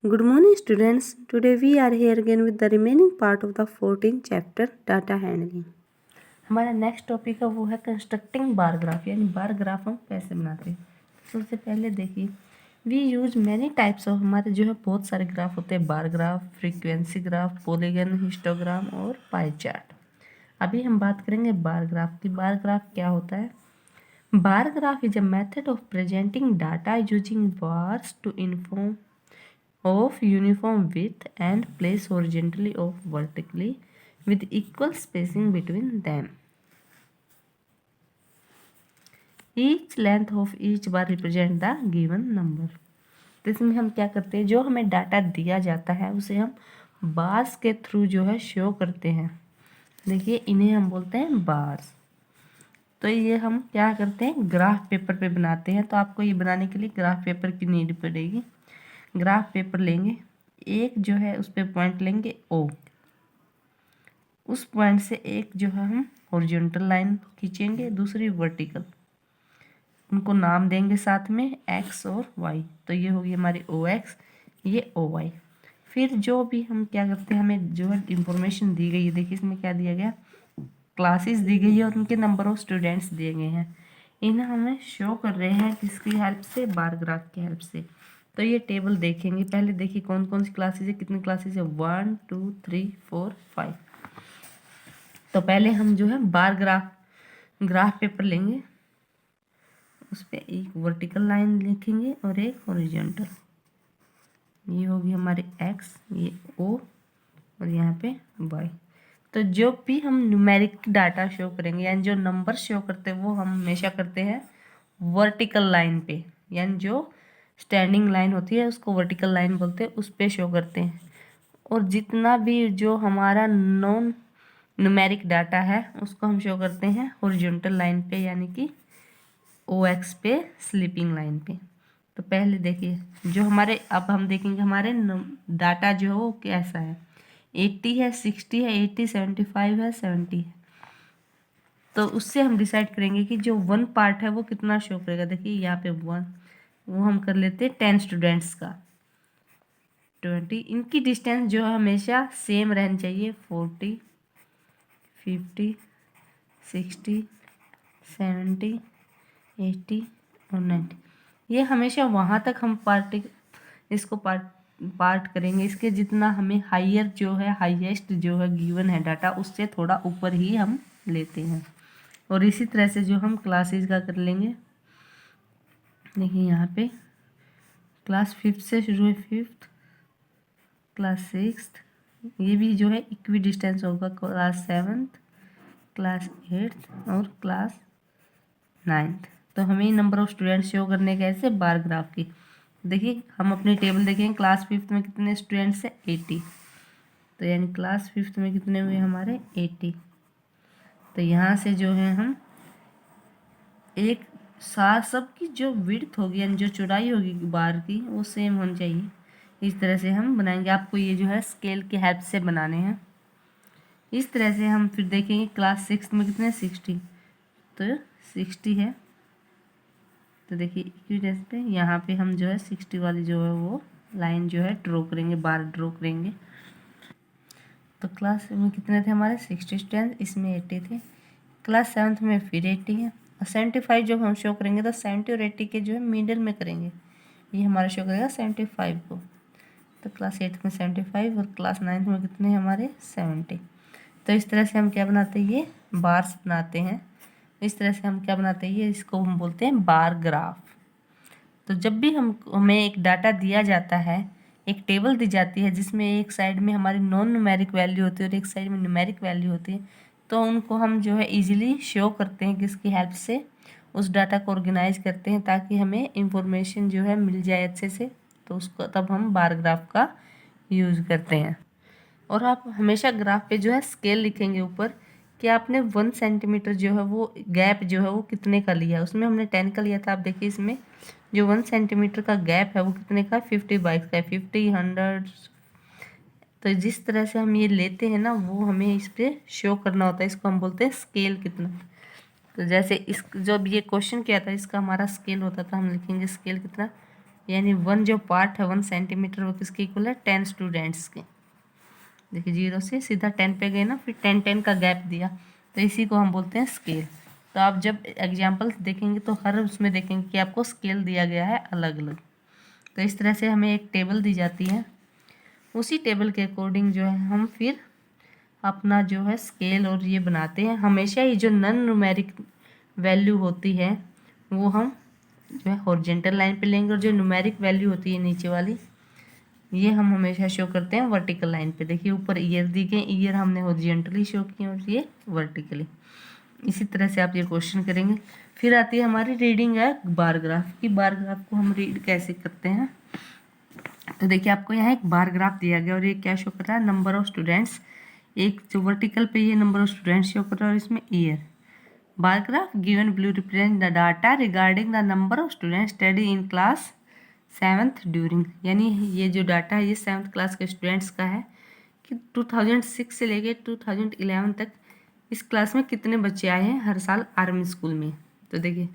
Good morning students. Today we are here again with the remaining part of the 14th chapter data handling. हमारा next topic है वो है constructing bar graph, यानी bar graph हम कैसे बनाते हैं। सबसे पहले देखिए we use many types of, हमारे जो है बहुत सारे ग्राफ होते हैं, bar graph, frequency graph, polygon, histogram और पाई चार्ट। अभी हम बात करेंगे बार ग्राफ की। बार ग्राफ क्या होता है? Bar graph is a method of presenting data using bars to inform of uniform width and placed horizontally or vertically with equal spacing between them. Each length of each bar represent the given number. तो इसमें हम क्या करते हैं, जो हमें data दिया जाता है उसे हम बार्स के थ्रू जो है शो करते हैं। देखिए इन्हें हम बोलते हैं बार्स। तो ये हम क्या करते हैं, ग्राफ पेपर पे बनाते हैं। तो आपको ये बनाने के लिए ग्राफ पेपर की नीड पड़ेगी। ग्राफ पेपर लेंगे, एक जो है उस पर पॉइंट लेंगे ओ, उस पॉइंट से एक जो है हम हॉरिजॉन्टल लाइन खींचेंगे, दूसरी वर्टिकल, उनको नाम देंगे साथ में एक्स और वाई। तो ये होगी हमारी ओ एक्स, ये ओ वाई। फिर जो भी हम क्या करते हैं, हमें जो है इंफॉर्मेशन दी गई है, देखिए इसमें क्या दिया गया, क्लासेस दी गई है और उनके नंबर ऑफ स्टूडेंट्स दिए गए हैं। इन्हें हमें शो कर रहे हैं किसकी हेल्प से, बार ग्राफ की हेल्प से। तो ये टेबल देखेंगे, पहले देखिए कौन कौन सी क्लासेस है, कितनी क्लासेस है, 1 2 3 4 5। तो पहले हम जो है बार ग्राफ पेपर लेंगे, उस पर एक वर्टिकल लाइन लिखेंगे और एक हॉरिजॉन्टल। ये होगी हमारी एक्स, ये ओ और यहाँ पे वाई। तो जो भी हम न्यूमेरिक डाटा शो करेंगे, यानी जो नंबर शो करते हैं वो हम हमेशा करते हैं वर्टिकल लाइन पे, यानी जो स्टैंडिंग लाइन होती है उसको वर्टिकल लाइन बोलते हैं, उस पे शो करते हैं। और जितना भी जो हमारा नॉन न्यूमेरिक डाटा है उसको हम शो करते हैं हॉरिजॉन्टल लाइन पे, यानी कि ओ एक्स पे, स्लीपिंग लाइन पे। तो पहले देखिए जो हमारे, अब हम देखेंगे हमारे डाटा जो है वो कैसा है, 80 है, 60 है, 80, 75 है, 70 है। तो उससे हम डिसाइड करेंगे कि जो वन पार्ट है वो कितना शो करेगा। देखिए यहाँ पे 1, वो हम कर लेते हैं 10 स्टूडेंट्स का, 20। इनकी डिस्टेंस जो है हमेशा सेम रहनी चाहिए, 40, 50, 60, 70, 80 और 90। ये हमेशा वहाँ तक हम इसको पार्ट करेंगे, इसके जितना हमें हाईयर जो है, हाईएस्ट जो है गिवन है डाटा, उससे थोड़ा ऊपर ही हम लेते हैं। और इसी तरह से जो हम क्लासेस का कर लेंगे, देखिए यहाँ पे क्लास 5 से शुरू है, 5th, क्लास 6th, ये भी जो है इक्वी डिस्टेंस होगा, क्लास 7th, क्लास 8th और क्लास 9th। तो हमें नंबर ऑफ स्टूडेंट्स शो करने के ऐसे बार ग्राफ की। देखिए हम अपनी टेबल देखेंगे, क्लास 5th में कितने स्टूडेंट्स हैं, 80। तो यानी क्लास 5th में कितने हुए हमारे, 80। तो यहाँ से जो है हम एक साथ सबकी जो विड्थ होगी, यानी जो चौड़ाई होगी बार की, वो सेम होनी चाहिए। इस तरह से हम बनाएंगे। आपको ये जो है स्केल की हेल्प से बनाने हैं। इस तरह से हम फिर देखेंगे क्लास 6 में कितने, 60। तो 60 है, तो देखिए इक्विडेंस पे यहाँ पे हम जो है 60 वाली जो है वो लाइन जो है ड्रॉ करेंगे, बार ड्रॉ करेंगे। तो क्लास में कितने थे हमारे, 60 स्टूडेंट, इसमें 80 थे। क्लास 7th में फिर 80 है, और 75 जब हम शो करेंगे तो 70 और 80 के जो है मिडिल में करेंगे, ये हमारा शो करेगा 75 को। तो क्लास 8th में 75 और क्लास 9th में कितने हमारे, 70। तो इस तरह से हम क्या बनाते हैं, ये बार्स बनाते हैं। इस तरह से हम क्या बनाते हैं, ये इसको हम बोलते हैं बार ग्राफ। तो जब भी हमें एक डाटा दिया जाता है, एक टेबल दी जाती है जिसमें एक साइड में हमारी नॉन न्यूमेरिक वैल्यू होती है और एक साइड में न्यूमेरिक वैल्यू होती है, तो उनको हम जो है इजीली शो करते हैं, किसकी हेल्प से, उस डाटा को ऑर्गेनाइज करते हैं ताकि हमें इंफॉर्मेशन जो है मिल जाए अच्छे से। तो उसको तब हम बार ग्राफ का यूज़ करते हैं। और आप हमेशा ग्राफ पे जो है स्केल लिखेंगे ऊपर कि आपने 1 सेंटीमीटर जो है वो गैप जो है वो कितने का लिया है। उसमें हमने 10 का लिया था, आप देखिए इसमें जो 1 सेंटीमीटर का गैप है वो कितने का, 50 बाइक्स का है, 50, 100। तो जिस तरह से हम ये लेते हैं ना, वो हमें इस पर शो करना होता है, इसको हम बोलते हैं स्केल कितना। तो जैसे इस जब ये क्वेश्चन किया था, इसका हमारा स्केल होता था, हम लिखेंगे स्केल कितना, यानी 1 जो पार्ट है 1 सेंटीमीटर वो किसके इक्वल है 10 स्टूडेंट्स के। देखिए 0 से सीधा 10 पे गए ना, फिर 10 का गैप दिया, तो इसी को हम बोलते हैं स्केल। तो आप जब एग्जाम्पल्स देखेंगे तो हर उसमें देखेंगे कि आपको स्केल दिया गया है अलग अलग। तो इस तरह से हमें एक टेबल दी जाती है, उसी टेबल के अकॉर्डिंग जो है हम फिर अपना जो है स्केल और ये बनाते हैं। हमेशा ही जो नॉन न्यूमेरिक वैल्यू होती है वो हम जो है हॉरिजॉन्टल लाइन पे लेंगे, और जो न्यूमेरिक वैल्यू होती है नीचे वाली ये हम हमेशा शो करते हैं वर्टिकल लाइन पे। देखिए ऊपर ईयर दी गए, ईयर हमने हॉरिजॉन्टली शो किए और ये वर्टिकली। इसी तरह से आप ये क्वेश्चन करेंगे। फिर आती है हमारी रीडिंग है बार ग्राफ की। बार ग्राफ को हम रीड कैसे करते हैं, तो देखिए आपको यहाँ एक बार ग्राफ दिया गया और ये क्या शो कर रहा है नंबर ऑफ स्टूडेंट्स। एक जो वर्टिकल पे ये नंबर ऑफ स्टूडेंट्स शो कर रहा है और इसमें year. Bar graph given blue represent the data regarding the number of students study in class 7th during, यानी ये जो डाटा है ये 7th क्लास के स्टूडेंट्स का है कि 2006 से लेके 2011 तक इस क्लास में कितने बच्चे आए हैं हर साल आर्मी स्कूल में। तो देखिए,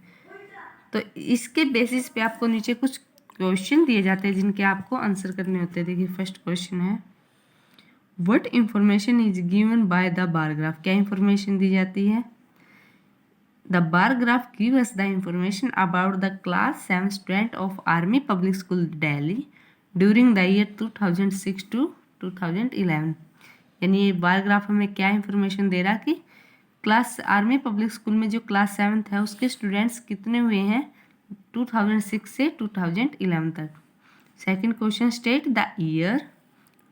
तो इसके बेसिस पे आपको नीचे कुछ क्वेश्चन दिए जाते हैं जिनके आपको आंसर करने होते हैं। देखिए फर्स्ट क्वेश्चन है what information is given by the bar graph. क्या इंफॉर्मेशन दी जाती है, the bar graph give us the information about the class 7 student of army public school Delhi during the year 2006 to 2011। यानी ये बार ग्राफ हमें क्या information दे रहा कि class army public school में जो क्लास 7th है उसके स्टूडेंट्स कितने हुए हैं 2006 से 2011 तक। Second question state the year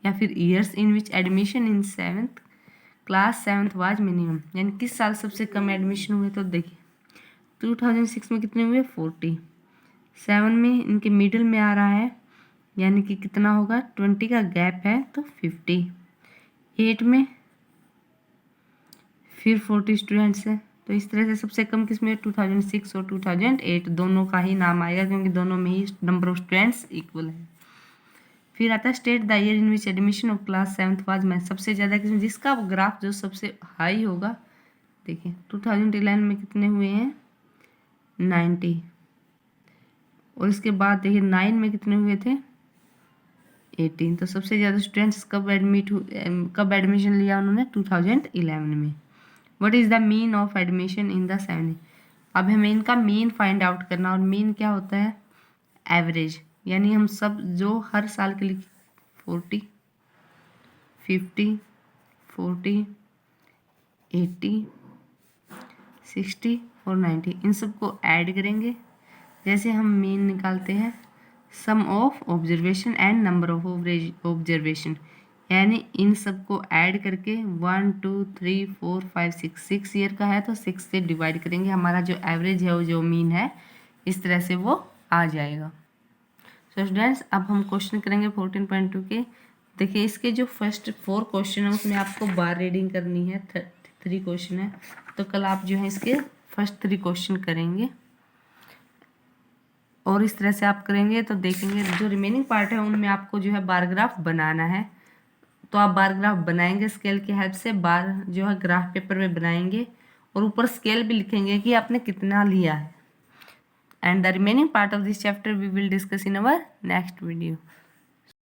या फिर years in which admission in 7th class 7th was minimum, यानी किस साल सबसे कम एडमिशन हुए। तो देखिए 2006 में कितने हुए 40, 7 में इनके मिडिल में आ रहा है यानी कि कितना होगा 20 का गैप है तो 50, 8 में फिर 40 स्टूडेंट्स है। तो इस तरह से सबसे कम किस में 2006 और 2008 दोनों का ही नाम आएगा क्योंकि दोनों में ही नंबर ऑफ स्टूडेंट्स इक्वल है। फिर आता है state the year in which admission of class 7th was में, सबसे ज़्यादा किसमें जिसका ग्राफ जो सबसे हाई होगा। देखिए 2011 में कितने हुए हैं 90, और इसके बाद देखिए 9 में कितने हुए थे 18। तो सबसे ज़्यादा स्टूडेंट्स कब एडमिशन लिया उन्होंने 2011 में। What is the mean of admission in the 7। अब हमें इनका मीन फाइंड आउट करना, और मीन क्या होता है एवरेज, यानी हम सब जो हर साल के लिए 40, 50, 40, 80, 60 और 90 इन सबको ऐड करेंगे। जैसे हम मीन निकालते हैं sum of observation and number of observation, यानी इन सबको ऐड करके 1 2 3 4 5 6 ईयर का है तो 6 से डिवाइड करेंगे, हमारा जो एवरेज है वो जो मीन है इस तरह से वो आ जाएगा। तो स्टूडेंट्स अब हम क्वेश्चन करेंगे 14.2 के। देखिए इसके जो फर्स्ट 4 क्वेश्चन है उसमें आपको बार रीडिंग करनी है, 3 क्वेश्चन है, तो कल आप जो है इसके फर्स्ट 3 क्वेश्चन करेंगे और इस तरह से आप करेंगे तो देखेंगे जो रिमेनिंग पार्ट है उनमें आपको जो है बार ग्राफ बनाना है। तो आप बार ग्राफ बनाएंगे स्केल की हेल्प से, बार जो है ग्राफ पेपर में बनाएंगे और ऊपर स्केल भी लिखेंगे कि आपने कितना लिया है। And the remaining part of this chapter we will discuss in our next video.